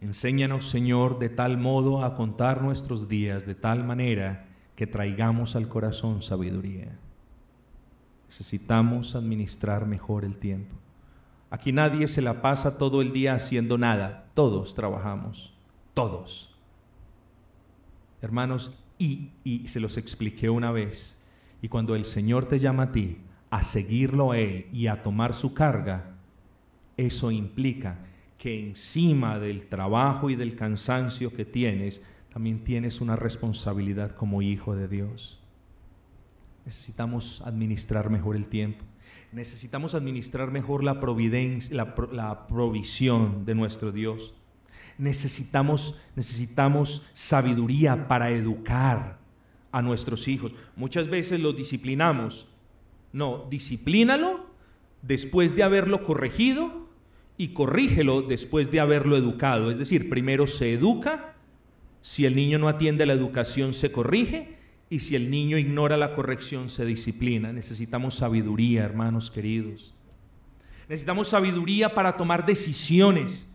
Enséñanos, Señor, de tal modo a contar nuestros días, de tal manera que traigamos al corazón sabiduría. Necesitamos administrar mejor el tiempo. Aquí nadie se la pasa todo el día haciendo nada. Todos trabajamos, todos. Hermanos, y se los expliqué una vez, y cuando el Señor te llama a ti, a seguirlo a Él y a tomar su carga, eso implica que encima del trabajo y del cansancio que tienes, también tienes una responsabilidad como hijo de Dios. Necesitamos administrar mejor el tiempo. Necesitamos administrar mejor la providencia, la provisión de nuestro Dios. Necesitamos sabiduría para educar a nuestros hijos. Muchas veces los disciplinamos. No, disciplínalo después de haberlo corregido y corrígelo después de haberlo educado. Es decir, primero se educa, si el niño no atiende a la educación se corrige, y si el niño ignora la corrección se disciplina. Necesitamos sabiduría, hermanos queridos. Necesitamos sabiduría para tomar decisiones,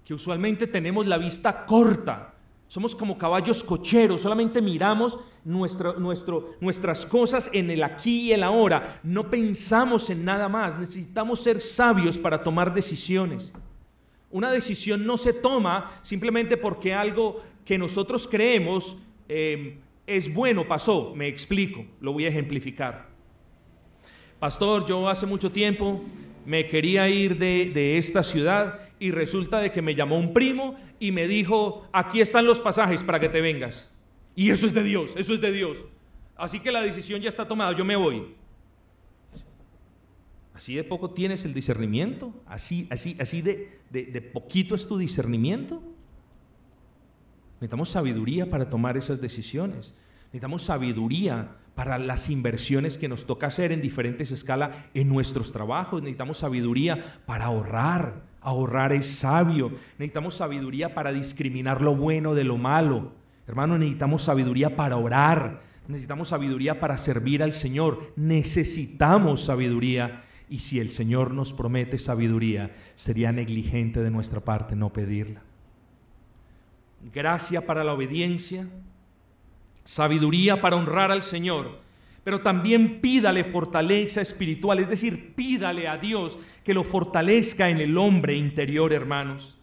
que usualmente tenemos la vista corta. Somos como caballos cocheros, solamente miramos nuestras cosas en el aquí y el ahora. No pensamos en nada más. Necesitamos ser sabios para tomar decisiones. Una decisión no se toma simplemente porque algo que nosotros creemos es bueno, pasó. Me explico, lo voy a ejemplificar. Pastor, yo hace mucho tiempo me quería ir de esta ciudad y resulta de que me llamó un primo y me dijo, aquí están los pasajes para que te vengas. Y eso es de Dios, eso es de Dios. Así que la decisión ya está tomada, yo me voy. ¿Así de poco tienes el discernimiento? ¿Así de poquito es tu discernimiento? Necesitamos sabiduría para tomar esas decisiones. Necesitamos sabiduría para las inversiones que nos toca hacer en diferentes escalas en nuestros trabajos. Necesitamos sabiduría para ahorrar. Ahorrar es sabio. Necesitamos sabiduría para discriminar lo bueno de lo malo. Hermano, necesitamos sabiduría para orar. Necesitamos sabiduría para servir al Señor. Necesitamos sabiduría. Y si el Señor nos promete sabiduría, sería negligente de nuestra parte no pedirla. Gracia para la obediencia, sabiduría para honrar al Señor, pero también pídale fortaleza espiritual, es decir, pídale a Dios que lo fortalezca en el hombre interior, hermanos.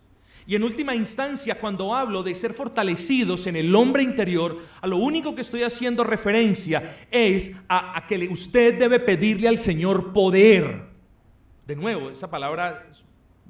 Y en última instancia, cuando hablo de ser fortalecidos en el hombre interior, a lo único que estoy haciendo referencia es a que usted debe pedirle al Señor poder. De nuevo, esa palabra,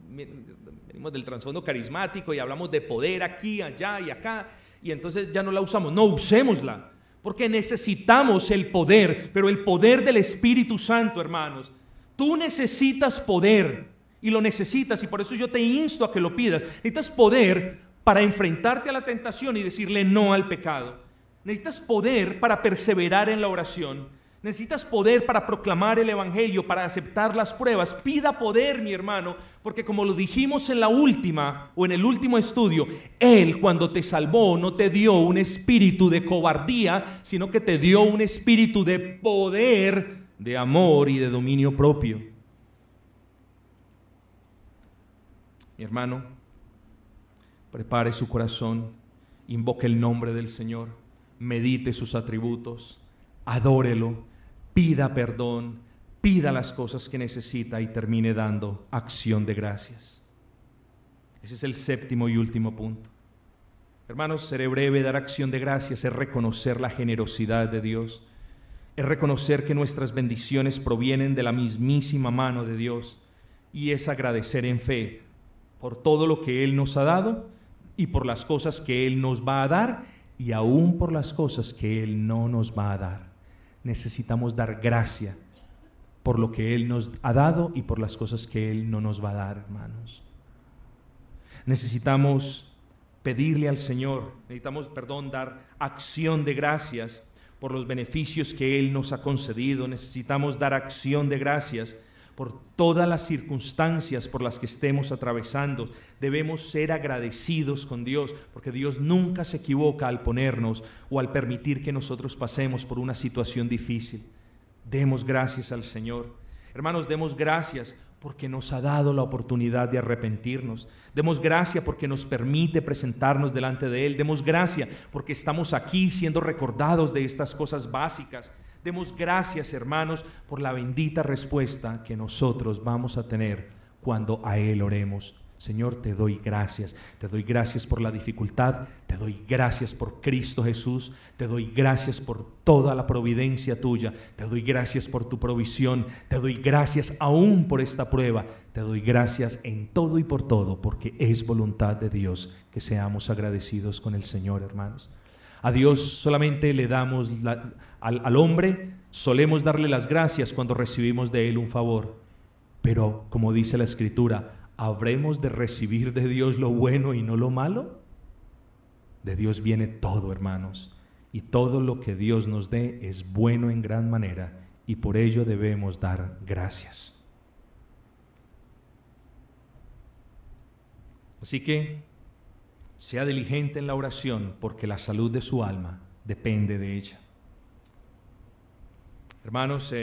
venimos del trasfondo carismático y hablamos de poder aquí, allá y acá, y entonces ya no la usamos. No, usémosla, porque necesitamos el poder, pero el poder del Espíritu Santo, hermanos. Tú necesitas poder. Y lo necesitas, y por eso yo te insto a que lo pidas. Necesitas poder para enfrentarte a la tentación y decirle no al pecado. Necesitas poder para perseverar en la oración. Necesitas poder para proclamar el Evangelio, para aceptar las pruebas. Pida poder, mi hermano, porque como lo dijimos en la última o en el último estudio, Él cuando te salvó no te dio un espíritu de cobardía, sino que te dio un espíritu de poder, de amor y de dominio propio. Mi hermano, prepare su corazón, invoque el nombre del Señor, medite sus atributos, adórelo, pida perdón, pida las cosas que necesita y termine dando acción de gracias. Ese es el séptimo y último punto. Hermanos, seré breve. Dar acción de gracias es reconocer la generosidad de Dios, es reconocer que nuestras bendiciones provienen de la mismísima mano de Dios y es agradecer en fe por todo lo que Él nos ha dado y por las cosas que Él nos va a dar y aún por las cosas que Él no nos va a dar. Necesitamos dar gracia por lo que Él nos ha dado y por las cosas que Él no nos va a dar, hermanos. Necesitamos pedirle al Señor, dar acción de gracias por los beneficios que Él nos ha concedido. Necesitamos dar acción de gracias por todas las circunstancias por las que estemos atravesando. Debemos ser agradecidos con Dios, porque Dios nunca se equivoca al ponernos o al permitir que nosotros pasemos por una situación difícil. Demos gracias al Señor. Hermanos, demos gracias porque nos ha dado la oportunidad de arrepentirnos. Demos gracias porque nos permite presentarnos delante de Él. Demos gracias porque estamos aquí siendo recordados de estas cosas básicas. Demos gracias, hermanos, por la bendita respuesta que nosotros vamos a tener cuando a Él oremos. Señor, te doy gracias por la dificultad, te doy gracias por Cristo Jesús, te doy gracias por toda la providencia tuya, te doy gracias por tu provisión, te doy gracias aún por esta prueba, te doy gracias en todo y por todo, porque es voluntad de Dios que seamos agradecidos con el Señor, hermanos. A Dios solamente le damos, al hombre solemos darle las gracias cuando recibimos de Él un favor, pero como dice la Escritura, ¿habremos de recibir de Dios lo bueno y no lo malo? De Dios viene todo, hermanos, y todo lo que Dios nos dé es bueno en gran manera, y por ello debemos dar gracias. Así que sea diligente en la oración, porque la salud de su alma depende de ella. Hermanos,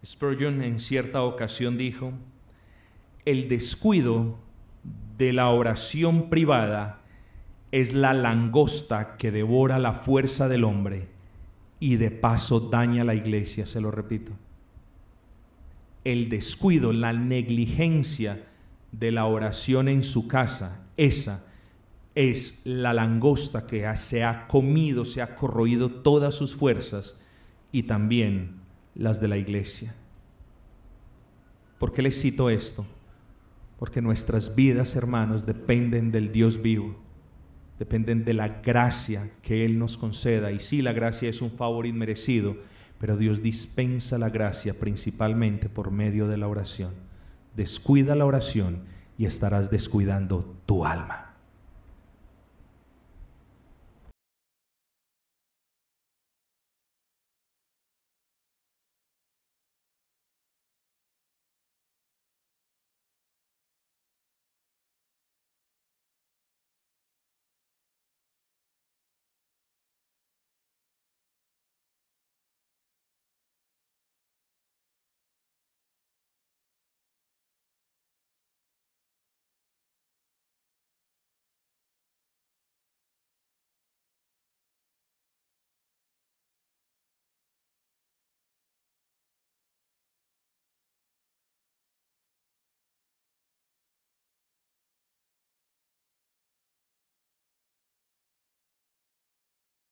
Spurgeon en cierta ocasión dijo: el descuido de la oración privada es la langosta que devora la fuerza del hombre y de paso daña a la iglesia. Se lo repito. El descuido, la negligencia de la oración en su casa, esa es la langosta que se ha comido, se ha corroído todas sus fuerzas y también las de la iglesia. ¿Por qué les cito esto? Porque nuestras vidas, hermanos, dependen del Dios vivo, dependen de la gracia que Él nos conceda. Y sí, la gracia es un favor inmerecido, pero Dios dispensa la gracia principalmente por medio de la oración. Descuida la oración y estarás descuidando tu alma.